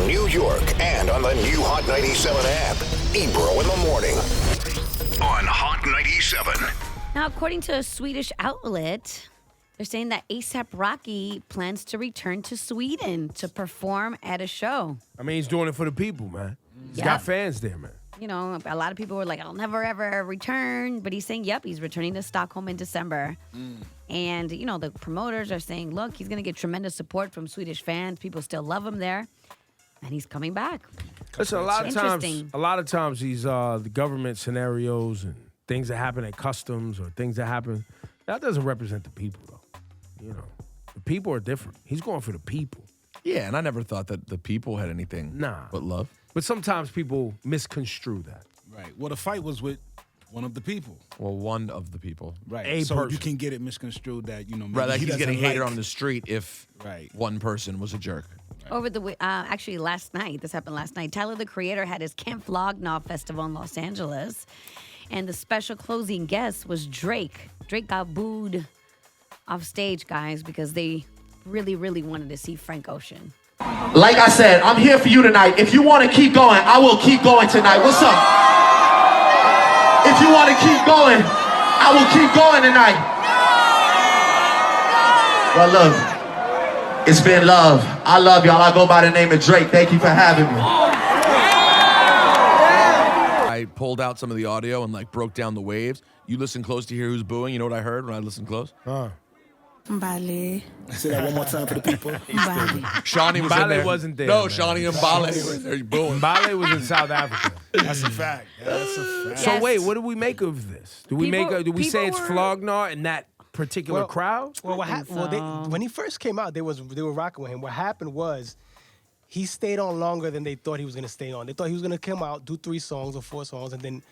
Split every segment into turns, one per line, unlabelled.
New York, and on the new Hot 97 app. Ebro in the morning on Hot 97.
Now, according to a Swedish outlet, they're saying that A$AP Rocky plans to return to Sweden to perform at a show.
I mean, he's doing it for the people, man. He's got fans there, man.
You know, a lot of people were like, I'll never, ever return. But he's saying, yep, he's returning to Stockholm in December. And, you know, the promoters are saying, look, he's going to get tremendous support from Swedish fans. People still love him there. And he's coming back.
Listen, a lot of times these the government scenarios and things that happen at customs or things that happen, that doesn't represent the people, though. You know, the people are different. He's going for the people.
Yeah, and I never thought that the people had anything but love.
But sometimes people misconstrue that.
Right. Well, the fight was with one of the people.
Well, one of the people.
Right. So you can get it misconstrued that, you know, maybe
right, like he's getting hated
like...
on the street if one person was a jerk.
Right. Over the actually last night, this happened last night. Tyler, the Creator, had his Camp Flog Gnaw festival in Los Angeles, and the special closing guest was Drake. Drake got booed off stage, guys, because they really, really wanted to see Frank Ocean.
Like I said, I'm here for you tonight. If you want to keep going, I will keep going tonight. What's up? If you want to keep going, I will keep going tonight. Well, look, it's been love. I love y'all. I go by the name of Drake. Thank you for having me.
I pulled out some of the audio and like broke down the waves. You listen close to hear who's booing. You know what I heard when I listened close?
Mbale.
Say that one more time for the people.
Shawnee was in there.
Wasn't there.
No,
man.
Shawnee and Mbale were there booing.
Mbale was in South Africa.
That's a fact. That's a fact.
So wait, what do we make of this? Do we say it's Flog Gnaw in that particular crowd?
Well, what happened? Well, when he first came out, they were rocking with him. What happened was he stayed on longer than they thought he was going to stay on. They thought he was going to come out, do 3 songs or 4 songs, and then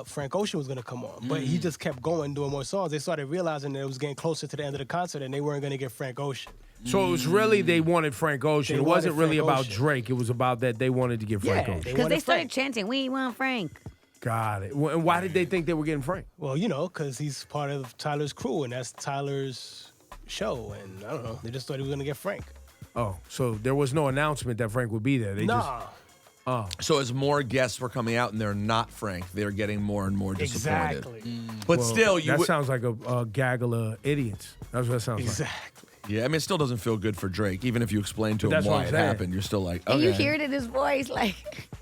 Frank Ocean was going to come on. But he just kept going, doing more songs. They started realizing that it was getting closer to the end of the concert, and they weren't going to get Frank Ocean.
So it was really they wanted Frank Ocean. It wasn't really about Drake. It was about that they wanted to get Frank Ocean.
Because they started chanting, "We want Frank."
Got it. And why did they think they were getting Frank?
Well, you know, because he's part of Tyler's crew, and that's Tyler's show. And I don't know, they just thought he was going to get Frank.
Oh, so there was no announcement that Frank would be there.
So as more guests were coming out and they're not Frank, they're getting more and more disappointed.
Exactly.
But still,
that sounds like a gaggle of idiots. That's what it sounds like.
Exactly.
Yeah, I mean, it still doesn't feel good for Drake. Even if you explain to him why it happened, you're still like, okay.
And you hear it in his voice, like,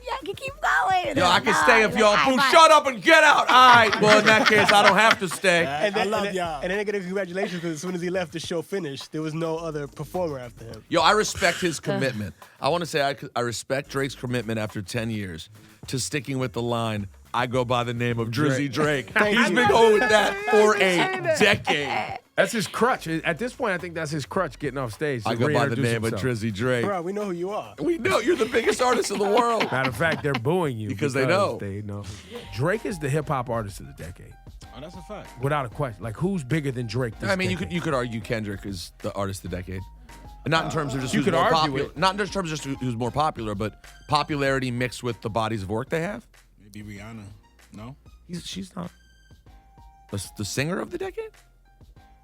yeah, I can keep going.
Yo, I can stay if y'all boo. Shut up and get out. All right. Well, in that case, I don't have to stay.
And then,
I love y'all.
And then they get a congratulations because as soon as he left, the show finished. There was no other performer after him.
Yo, I respect his commitment. I want to say I respect Drake's commitment after 10 years to sticking with the line, I go by the name of Drizzy Drake. He's been going with that for a decade.
That's his crutch. At this point, I think that's his crutch getting off stage.
I go by the name of Drizzy Drake.
Bro, we know who you are.
We know. You're the biggest artist in the world.
Matter of fact, they're booing you
because they know.
Drake is the hip-hop artist of the decade.
Oh, that's a fact.
Without a question. Like, who's bigger than Drake this
I mean,
decade?
you could argue Kendrick is the artist of the decade. And not in terms of just
you
who's
could
more
argue
popular.
it.
Not in terms of just who's more popular, but popularity mixed with the bodies of work they have.
Maybe Rihanna. No?
She's not. The singer of the decade?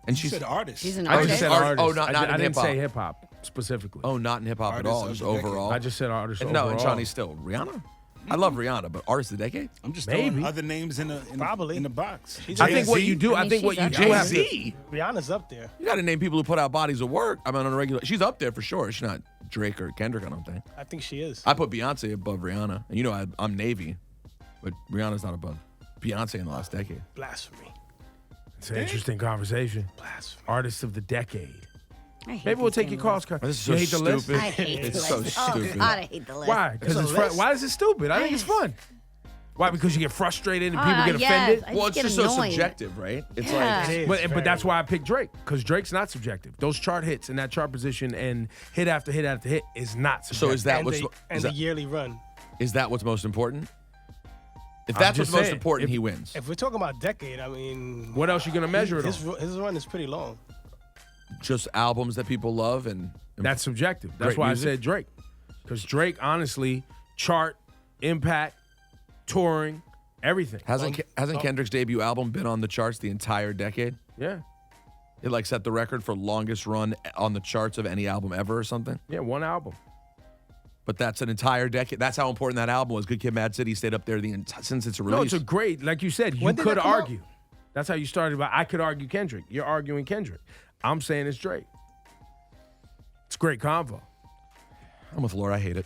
And
she said artist.
She's an
I
artist.
just said artist.
Oh, not
I
in
didn't
hip-hop.
say hip-hop specifically.
Oh, not in hip-hop at
Artist
all.
of
Just
the decade.
overall.
I just said artist
And
overall.
no, and Johnny still. Rihanna? I love Rihanna, but artist of the decade?
I'm just
Maybe.
throwing other names in the box.
I think what you do, I think what you do have to.
Jay-Z?
Rihanna's up there.
You got to name people who put out bodies of work. I mean, on a regular. She's up there for sure. She's not Drake or Kendrick, I don't think.
I think she is.
I put Beyonce above Rihanna. And you know, I'm Navy, but Rihanna's not above Beyonce in the last decade.
Blasphemy.
It's an interesting conversation.
Blasphemy.
Artist of the decade.
I hate
Maybe we'll
these
take your
things.
calls. Carl.
This is
You
so
hate the list?
stupid.
I hate the
It's so
list.
stupid.
Oh, God, I hate the list.
Why? Because it's fun. Why is it stupid? I think it's fun. Why? Because you get frustrated and people get
yes.
offended?
I
Well, it's
get
just so
annoyed.
subjective, right? It's
Yeah.
like,
It is
But
very-
that's why I picked Drake, because Drake's not subjective. Those chart hits in that chart position and hit after hit after hit is not subjective.
so is that
and
what's
the, and
is
the
that,
yearly run.
is that what's most important? If
I'm
that's what's
just
most
saying,
important,
if-
he wins.
If we're talking about decade, I mean,
What else you gonna measure it
his,
on?
his run is pretty long.
Just albums that people love and
That's subjective. That's
Great
why
music.
I said Drake. Because Drake, honestly, chart, impact, touring, everything.
hasn't Kendrick's debut album been on the charts the entire decade?
Yeah.
It like set the record for longest run on the charts of any album ever or something.
Yeah, one album.
But that's an entire decade. That's how important that album was. Good Kid, Mad City stayed up there since its release.
No, it's a great, like you said, you
When did
could
that come out?
argue. That's how you started. But I could argue Kendrick. You're arguing Kendrick. I'm saying it's Drake. It's a great convo.
I'm with Laura. I hate it.